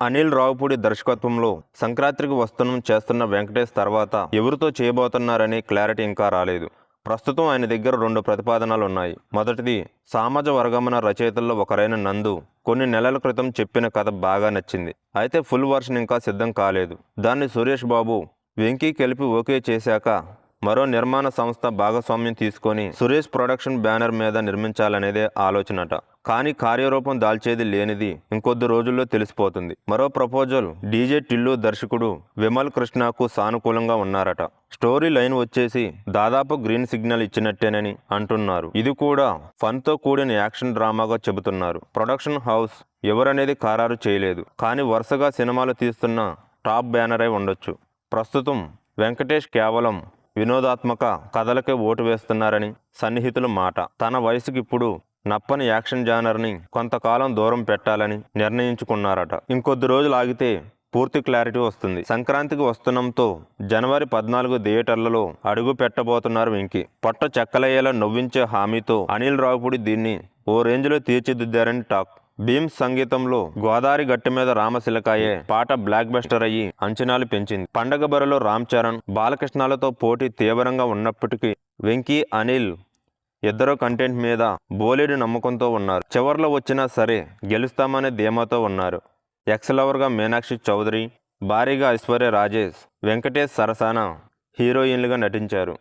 అనిల్ రావుపూడి దర్శకత్వంలో సంక్రాంతికి చేస్తున్న వెంకటేష్ తర్వాత ఎవరితో చేయబోతున్నారని క్లారిటీ ఇంకా రాలేదు. ప్రస్తుతం ఆయన దగ్గర 2 ప్రతిపాదనలు ఉన్నాయి. మొదటిది, సామాజ వర్గమన రచయితల్లో ఒకరైన నందు కొన్ని నెలల క్రితం చెప్పిన కథ బాగా నచ్చింది. అయితే ఫుల్ వర్షన్ ఇంకా సిద్ధం కాలేదు. దాన్ని సురేష్ బాబు, వెంకీ కలిపి ఓకే చేశాక మరో నిర్మాణ సంస్థ భాగస్వామ్యం తీసుకొని సురేష్ ప్రొడక్షన్ బ్యానర్ మీద నిర్మించాలనేదే ఆలోచనట. కానీ కార్యరూపం దాల్చేది లేనిది ఇంకొద్ది రోజుల్లో తెలిసిపోతుంది. మరో ప్రపోజల్ డీజే టిల్లు దర్శకుడు విమల్ కృష్ణకు సానుకూలంగా ఉన్నారట. స్టోరీ లైన్ వచ్చేసి దాదాపు గ్రీన్ సిగ్నల్ ఇచ్చినట్టేనని అంటున్నారు. ఇది కూడా ఫన్తో కూడిన యాక్షన్ డ్రామాగా చెబుతున్నారు. ప్రొడక్షన్ హౌస్ ఎవరనేది ఖరారు చేయలేదు. కానీ వరుసగా సినిమాలు తీస్తున్న టాప్ బ్యానరే ఉండొచ్చు. ప్రస్తుతం వెంకటేష్ కేవలం వినోదాత్మక కథలకే ఓటు వేస్తున్నారని సన్నిహితుల మాట. తన వయసుకి ఇప్పుడు నప్పని యాక్షన్ జానర్ని కొంతకాలం దూరం పెట్టాలని నిర్ణయించుకున్నారట. ఇంకొద్ది రోజులు ఆగితే పూర్తి క్లారిటీ వస్తుంది. సంక్రాంతికి వస్తున్నంతో జనవరి 14 థియేటర్లలో అడుగు పెట్టబోతున్నారు వెంకీ. పొట్ట చెక్కలయ్యేలా నవ్వించే హామీతో అనిల్ రావుపూడి దీన్ని ఓ రేంజ్లో తీర్చిదిద్దారని టాక్. భీమ్స్ సంగీతంలో గోదావరి గట్టి మీద రామశిలకాయే పాట బ్లాక్ బస్టర్ అయ్యి అంచనాలు పెంచింది. పండగ బరిలో రామ్ చరణ్, బాలకృష్ణలతో పోటీ తీవ్రంగా ఉన్నప్పటికీ వెంకీ, అనిల్ ఇద్దరు కంటెంట్ మీద బోలెడు నమ్మకంతో ఉన్నారు. చివర్లో వచ్చినా సరే గెలుస్తామనే ధీమాతో ఉన్నారు. ఎక్స్ లవర్గా మీనాక్షి చౌదరి, భారీగా ఐశ్వర్య రాజేష్, వెంకటేష్ సరసన హీరోయిన్లుగా నటించారు.